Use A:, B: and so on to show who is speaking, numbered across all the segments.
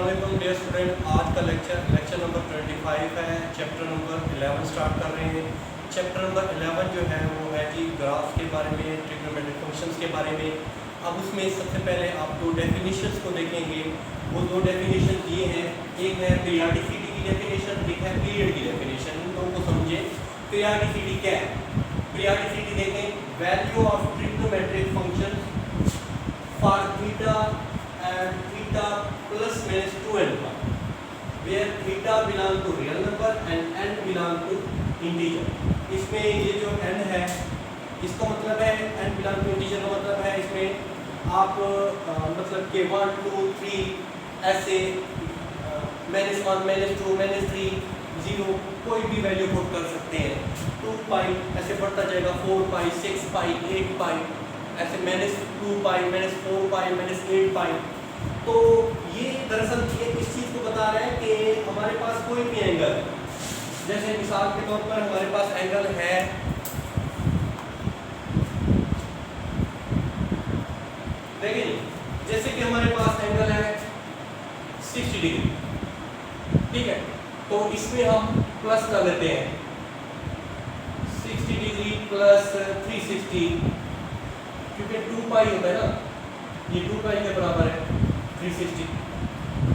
A: अस्सलाम dear student, आज का लेक्चर नंबर 25 है। चैप्टर नंबर 11 स्टार्ट कर रहे हैं। चैप्टर नंबर 11 जो है वो है जी ग्राफ के बारे में, ट्रिग्नोमेट्रिक फंक्शंस के बारे में। अब उसमें सबसे पहले आप दो डेफिनेशंस को देखेंगे। वो दो डेफिनेशन ये हैं, एक है पीरियडिसिटी की डेफिनेशन, एक है पीरियड की डेफिनेशन। इन दोनों को समझे। पीरियडिसिटी क्या है? पीरियडिसिटी देखें, value of trigonometric functions for theta and theta plus minus 2n where theta belong to real number and n belong to integer। इसमें ये जो n है इसका मतलब है n belong to integer का मतलब है इसमें आप मतलब के 1 2 3 ऐसे -1 -2 -3 0 कोई भी वैल्यू पुट कर सकते हैं। 2 पाई ऐसे बढ़ता जाएगा, 4 पाई 6 पाई 8 पाई ऐसे -2 पाई -4 पाई -8 पाई। तो ये दरअसल ये इस चीज़ को बता रहा है कि हमारे पास कोई भी एंगल है, जैसे मिसाल के तौर पर हमारे पास एंगल है देखिए, जैसे कि हमारे पास एंगल है 60 डिग्री, ठीक है। तो इसमें हम प्लस कर लेते हैं 60 डिग्री प्लस 360, क्योंकि 2 पाई होता है ना, ये 2 पाई के बराबर है 360,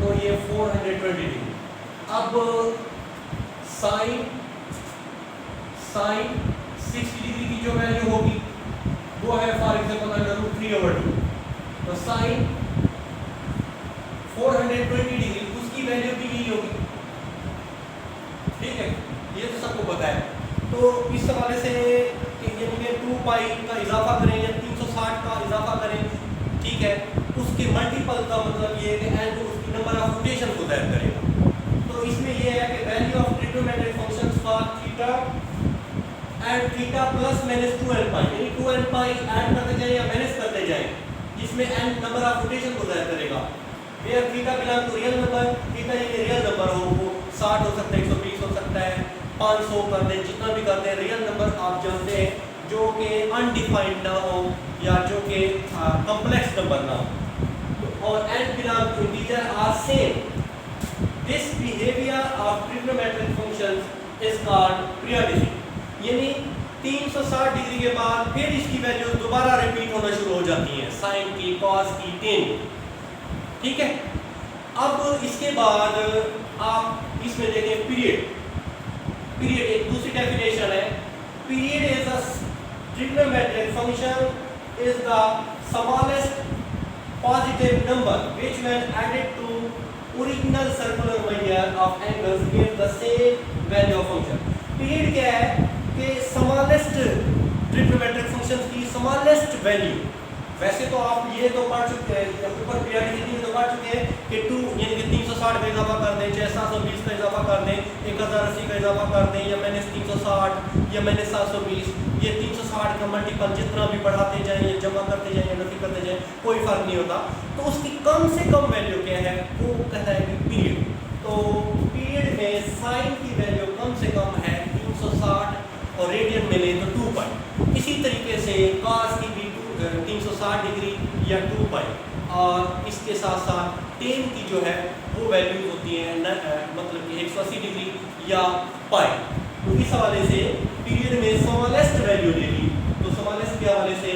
A: तो ये 420 डिग्री। अब साइन 60 डिग्री की जो वैल्यू होगी वो है फॉर एग्जांपल √3/2। तो साइन 420 डिग्री उसकी वैल्यू भी यही होगी, ठीक है। ये तो सबको पता है। तो इस हवाले से यानी कि 2 पाई का इजाफा करें या 360 का इजाफा करें, ठीक है, उसके मल्टीपल का मतलब ये है कि n उसकी नंबर ऑफ रोटेशन को तय करेगा। तो इसमें ये है कि value of trigonometric functions for theta and theta plus minus 2n पाई, यानी 2n पाई ऐड करते जाएं या माइनस करते जाएं, जिसमें n नंबर ऑफ रोटेशन को तय करेगा। Where theta belong to real number, theta ये रियल नंबर हो, वो 60 हो सकता है, 120 हो सकता है, 500 कर दें, जितना भी कर दें, रियल नंबर आप जानते हैं जो कि अनडिफाइंड ना हो या जो कि कॉम्प्लेक्स नंबर ना हो, और n belong to integer are same। This behavior of trigonometric functions is called periodicity। यानी 360 डिग्री के बाद फिर इसकी वैल्यू दोबारा रिपीट होना शुरू हो जाती है, साइन की, कॉस की, टेन, ठीक है। अब इसके बाद आप इसमें देखें पीरियड एक दूसरी डेफिनेशन है। Period is a trigonometric function is the smallest positive number which when added to original circular measure of angles give the same value of function। Period क्या है कि smallest trigonometric function की smallest value। वैसे तो आप ये तो पढ़ चुके हैं, ऊपर पीरियडिसिटी में तो पढ़ चुके हैं कि 2 यानी कि 360 का इजाफा कर दें, 720 का इजाफा कर दें, 1080 का इजाफा कर दें, या -360 या -720, ये 360 का मल्टीपल जितना भी बढ़ाते जाएं या जमा करते जाएं या नफी करते जाएं कोई फर्क नहीं होता। तो उसकी कम से कम वैल्यू क्या है, वो कहता है कि पीरियड। तो पीरियड में साइन की वैल्यू कम से कम है 360 और रेडियन में लें तो 2 पाई। इसी तरीके से कॉस की भी 360 डिग्री या 2 पाई, और इसके साथ साथ टेन की जो है वो वैल्यूज होती है मतलब कि 180 डिग्री या पाई। तो इस हवाले से पीरियड में स्मॉलेस्ट वैल्यू ले ली, तो स्मॉलेस्ट के हवाले से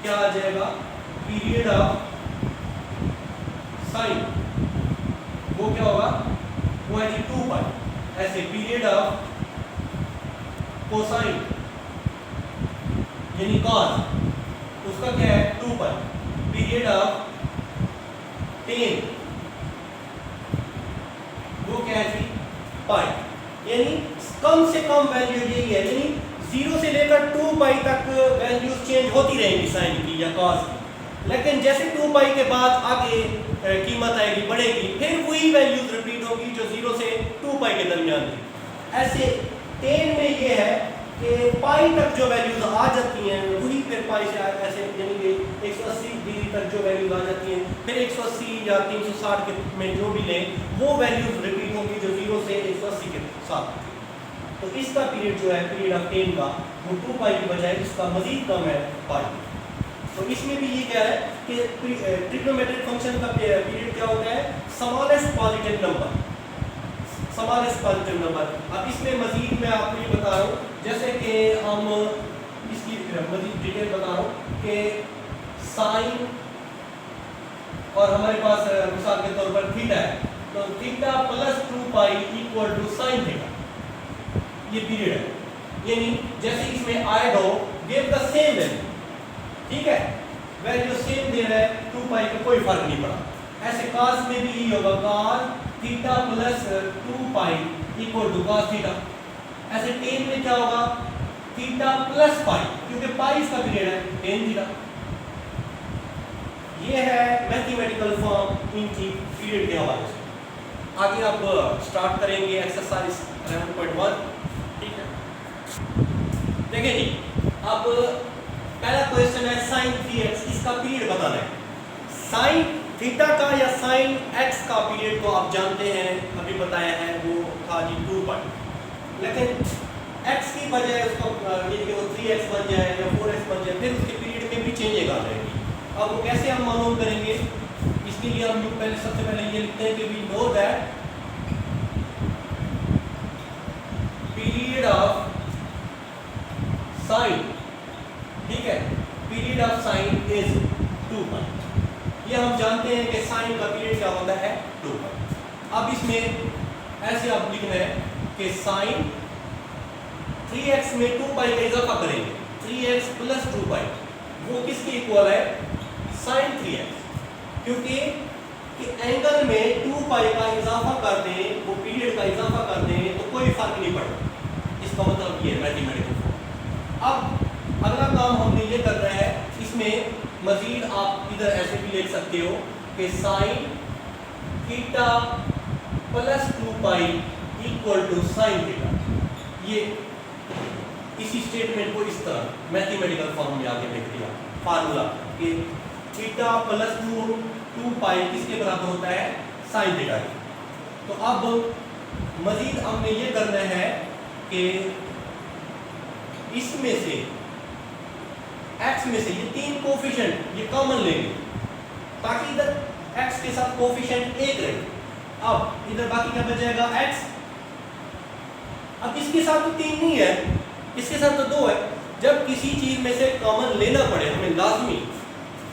A: क्या आ जाएगा, पीरियड ऑफ साइन वो क्या होगा, वो है 2 पाई। ऐसे पीरियड ऑफ कोसाइन यानी कॉस, उसका क्या है 2 पाई। पीरियड ऑफ टेन वो क्या है जी पाई। यानी कम से कम वैल्यू यही है, यानी 0 से लेकर 2 पाई तक वैल्यूज चेंज होती रहेंगी साइन की या कॉस की, लेकिन जैसे 2 पाई के बाद आगे कीमत आएगी, बढ़ेगी, फिर वही वैल्यूज रिपीट होगी जो 0 से 2 पाई के दरमियान थी। ऐसे टेन में ये है कि पाई तक जो वैल्यूज आ जाती हैं वही फिर पाई से ऐसे यानी कि 180 डिग्री तक जो वैल्यूज आ जाती हैं, फिर 180 या 360 के में जो भी लें वो वैल्यूज रिपीट होंगी जो 0 से 180 के साथ। तो इसका पीरियड जो है पीरियड ऑफ टेन का वो 2 पाई की बजाय इसका मजीद कम है पाई। तो इसमें भी ये क्या है कि ट्रिग्नोमेट्रिक फंक्शन का पीरियड क्या होता है, smallest positive positive number, smallest positive number. अब इसमें मजीद मैं आपको ये बता रहा हूँ, जैसे कि हम इसकी मजीद डिटेल बता रहा हूँ कि साइन, और हमारे पास मिसाल के तौर पर थीटा है, तो theta plus 2 pi equal to sine theta, ये पीरियड है। यानी जैसे इसमें आएड हो, गिव द सेम वैल्यू, ठीक है, वैल्यू सेम दे रहा है, 2 पाई का कोई फर्क नहीं पड़ा। ऐसे cos में भी यही होगा, cos theta plus 2 pi equal to cos theta. ऐसे tan में क्या होगा, थीटा प्लस पाई, क्योंकि पाई इसका पीरियड है, tan थीटा। ये है मैथमेटिकल फॉर्म इनकी पीरियड के हवाले से। आगे आप स्टार्ट करेंगे एक्सरसाइज 11.1, ठीक है। देखिए जी, अब पहला क्वेश्चन है sin 3x, इसका पीरियड बताना है। sin थीटा का या sin x का पीरियड तो आप जानते हैं, अभी बताया है, वो था जी 2 पाई, लेकिन x की बजाय उसको ये वो 3x बन जाए या 4x बन जाए, फिर उसके पीरियड में भी चेंजिंग आ जाएगी। अब वो कैसे हम मालूम करेंगे, इसके लिए हम पहले सबसे पहले ये लिखते हैं कि we know that period of sine, ठीक है, period of sine is 2 pi. ये हम जानते हैं कि साइन का पीरियड क्या होता है, 2 पाई। अब इसमें ऐसे आप लिखना है कि साइन 3x में 2 पाई का इजाफा करेंगे, 3x प्लस 2 पाई, वो किसके इक्वल है, साइन 3x, क्योंकि कि एंगल में 2 पाई का इजाफा कर दें, वो पीरियड का इजाफा कर दें, तो कोई फर्क नहीं पड़ता। इसका मतलब ये है मैथमेटिकल फॉर्म। अब अगला काम हमने ये करना है, इसमें मजीद आप इधर ऐसे भी लिख सकते हो कि sine theta plus 2 pi equal to sine theta. ये इसी स्टेटमेंट को इस तरह मैथमेटिकल फॉर्म में आगे लिख दिया, फार्मूला कि थीटा प्लस 2 पाई किसके बराबर होता है, साइन थीटा के। तो अब मजीद हमने ये करना है कि इसमें से x में से ये 3 कोफिशिएंट ये कॉमन लेंगे, ताकि इधर x के साथ कोफिशिएंट 1 रहे। अब इधर बाकी क्या बच जाएगा, x। अब इसके साथ तो 3 नहीं है, इसके साथ तो 2 है। जब किसी चीज में से कॉमन लेना पड़े हमें लाजमी,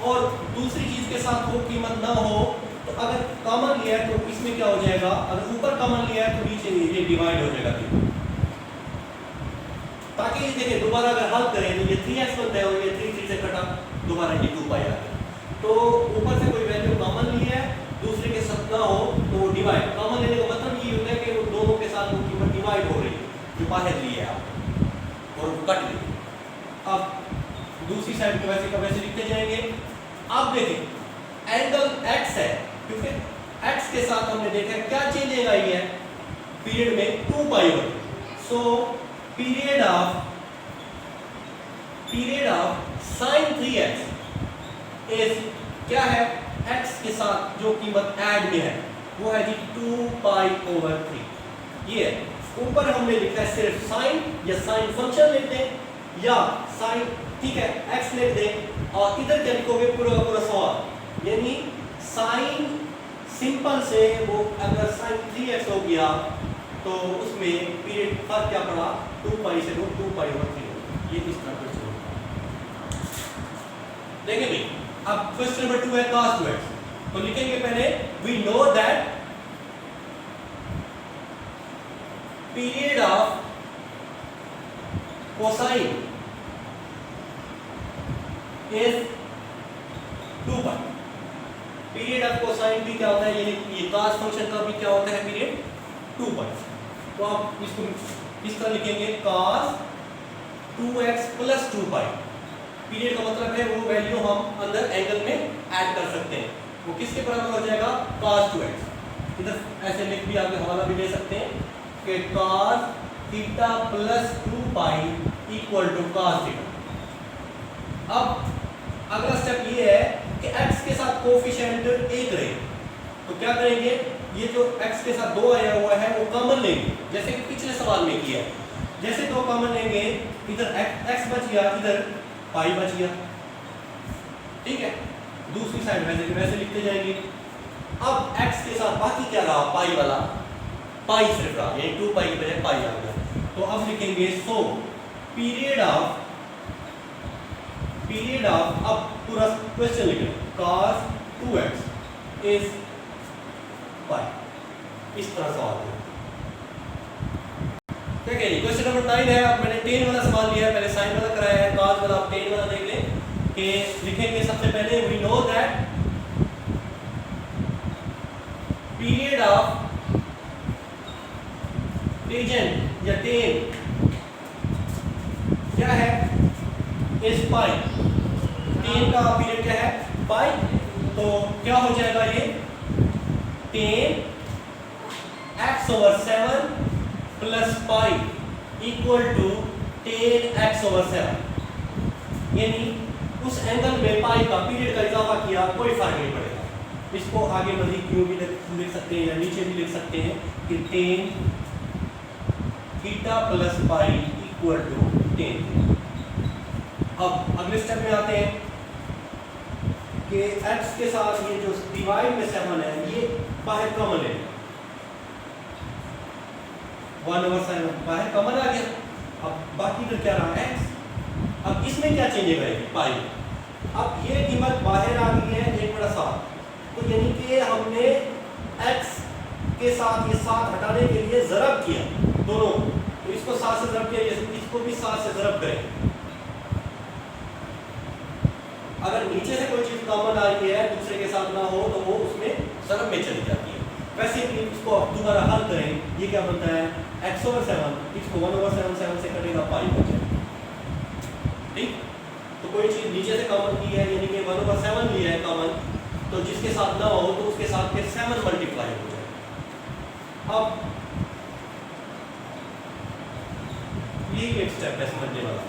A: और दूसरी चीज के साथ वो कीमत ना हो, तो अगर कॉमन लिया है तो इसमें क्या हो जाएगा, अगर ऊपर कॉमन लिया है तो नीचे ये डिवाइड हो जाएगा। ताकि ये देखिए दोबारा अगर हल करें तो ये 3x बनता है और ये 3 से कटा, दोबारा ये 2 पाई आता है। तो ऊपर से कोई वैल्यू कॉमन ली है, दूसरे के साथ ना हो तो वो डिवाइड, कॉमन लेने का मतलब ये होता है कि वो दोनों के साथ वो कीमत डिवाइड हो रही है, जो बाहर ली है आप, और वो कट ली। अब दूसरी साइड को वैसे का वैसे लिखते जाएंगे। अब देखिए एंगल x है, क्योंकि x के साथ हमने देखा क्या चेंजिंग आई है, पीरियड में 2 पाई हो। So period of sign 3x is क्या है, x के साथ जो कीमत ऐड में है वो है जी 2 पाई ओवर 3। ये ऊपर हमने लिखा है सिर्फ साइन, या साइन फंक्शन लिख दें, या साइन, ठीक है, x लिख दें, और इधर क्या लिखोगे, पूरा का पूरा सवाल, यानी साइन सिंपल से वो अगर साइन 3x हो गया तो उसमें पीरियड फर्क क्या पड़ा, 2 पाई से 2 पाई ओवर 3। ये इस तरह से देखिए भाई। अब क्वेश्चन नंबर 2 है cos 2x, तो लिखेंगे पहले we know that period of cosine is 2 pi. Period of cosine भी क्या होता है, ये cos फंक्शन का भी क्या होता है, पीरियड 2 पाई। तो आप इसको इस तरह लिखेंगे cos 2x plus 2 pi. Period का मतलब है वो वैल्यू हम अंदर एंगल में ऐड कर सकते हैं, वो किसके बराबर हो जाएगा, cos 2x। इधर ऐसे लिख भी आगे हवाला भी ले सकते हैं कि cos theta plus 2 pi equal to cos theta. अब अगला स्टेप ये है कि x के साथ कोफिशिएंट 1 रहे, तो क्या करेंगे, ये जो x के साथ 2 आया हुआ है वो कॉमन लेंगे, जैसे कि पिछले सवाल में किया है। जैसे 2 कॉमन लेंगे, इधर x बच गया, इधर पाई बच गया, ठीक है। दूसरी साइड वैसे वैसे लिखते जाएंगे। अब x के साथ बाकी क्या रहा, पाई वाला, पाई सिर्फ रहा, यानी 2 पाई की बजाय पाई आ गया। तो अब लिखेंगे सो पीरियड ऑफ अब पूरा क्वेश्चन लिखें, cos 2x इज पाई। इस तरह सवाल है। ठीक है जी, क्वेश्चन नंबर 9 है। अब मैंने tan वाला सवाल लिया है, पहले sin वाला कराया है, cos वाला आप tan वाला देख लें कि लिखेंगे सबसे पहले we know that period of tangent या tan क्या है, इज पाई। tan का पीरियड क्या है, पाई। तो क्या हो जाएगा ये, tan x/7 plus pi equal to tan x/7। यानी उस एंगल में पाई का पीरियड का इजाफा किया, कोई फर्क नहीं पड़ेगा। इसको आगे मजीद क्यों भी लिख सकते हैं या नीचे भी लिख सकते हैं कि tan theta plus pi equal to tan। अब अगले स्टेप में आते हैं कि x के साथ ये जो डिवाइड में 7 है, ये बाहर कॉमन है, 1/7 बाहर कॉमन आ गया। अब बाकी इधर क्या रहा, x। अब इसमें क्या चेंज है, पाई। अब ये कीमत बाहर आ गई है 1/7, तो यानी कि हमने x के साथ ये 7 हटाने के लिए ज़रब किया दोनों, तो इसको 7 से ज़रब किया, इसको भी 7 से ज़रब करें। अगर नीचे से कोई चीज कॉमन आ रही है दूसरे के साथ ना हो तो वो उसमें ज़रब में चली जाती है। वैसे ही इसको आप दोबारा हल करें, ये क्या बनता है, x/7, इसको 1/7 7 से कटेगा, पाई बचेगा। ठीक, तो कोई चीज नीचे से कॉमन की है, यानी कि 1/7 लिया है कॉमन, तो जिसके साथ ना हो तो उसके साथ फिर 7 मल्टीप्लाई हो जाए। अब ये एक स्टेप है समझने वाला,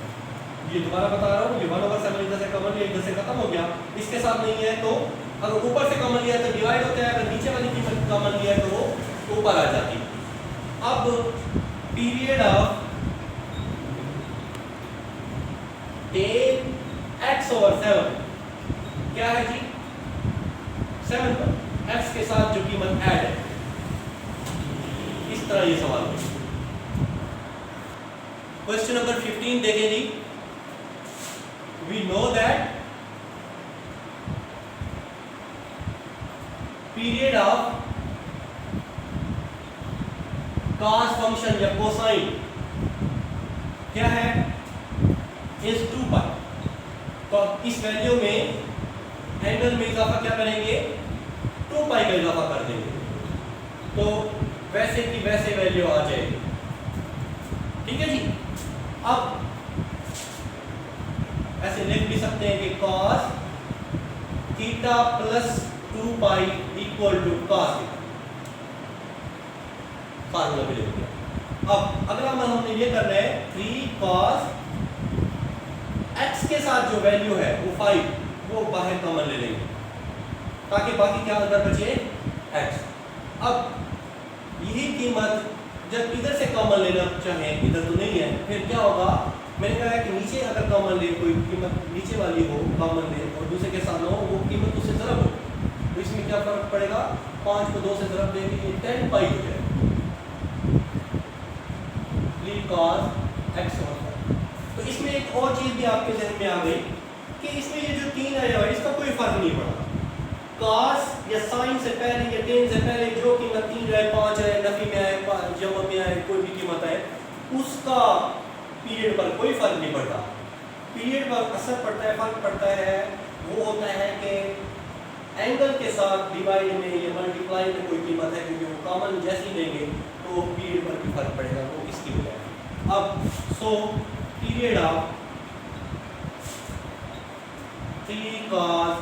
A: ये दोबारा बता रहा हूँ, ये 1/7 इधर से कॉमन लिया, इधर से खत्म हो गया, इसके साथ नहीं है तो अगर ऊपर से कॉमन लिया तो डिवाइड होता है, अगर नीचे वाली कीमत कॉमन लिया है तो वो ऊपर आ जाती है। अब पीरियड ऑफ tan x/7 क्या है जी, 7 पर x के साथ जो कीमत ऐड है, इस तरह ये सवाल है। क्वेश्चन नंबर 15 देखें जी, we know that period of cos function या कोसाइन क्या है, इज 2 पाई। तो इस वैल्यू में एंगल में इजाफा क्या करेंगे, 2 पाई का इजाफा कर देंगे, तो वैसे की वैसे वैल्यू आ जाएगी। ठीक है जी। अब ऐसे लिख भी सकते हैं कि cos theta plus 2 pi equal to cos theta, formula भी लिख दिया। अब अगला मन हमने ये करना है, 3 cos x के साथ जो वैल्यू है वो 5, वो बाहर कॉमन ले लेंगे ताकि बाकी क्या अंदर बचे, x। अब यही कीमत जब इधर से कॉमन लेना चाहें, इधर तो नहीं है, फिर क्या होगा, मैंने कहा है कि नीचे अगर कॉमन ले, कोई कीमत नीचे वाली हो कॉमन ले और दूसरे के साथ ना हो, वो कीमत उससे ज़रब हो, तो इसमें क्या फर्क पड़ेगा, 5 को 2 से ज़रब देंगे, ये 10 पाई हो जाएगा, 3 cos x/5। तो इसमें एक और चीज़ भी आपके जहन में आ गई कि इसमें ये जो 3 आया है इसका कोई फर्क नहीं पड़ा, cos या sin से पहले या tan से पहले जो कीमत 3 आए, 5 आए, नफी में आए, जमा में आए, कोई भी कीमत आए, उसका पीरियड पर कोई फर्क नहीं पड़ता। पीरियड पर असर पड़ता है, फर्क पड़ता है, वो होता है कि एंगल के साथ डिवाइड में या मल्टीप्लाई में कोई कीमत है, क्योंकि वो कॉमन जैसी लेंगे तो पीरियड पर भी फर्क पड़ेगा, वो इसकी वजह है। अब so period of 3 cos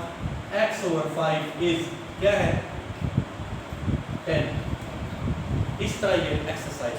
A: x/5 is क्या है, 10। इस तरह ये एक्सरसाइज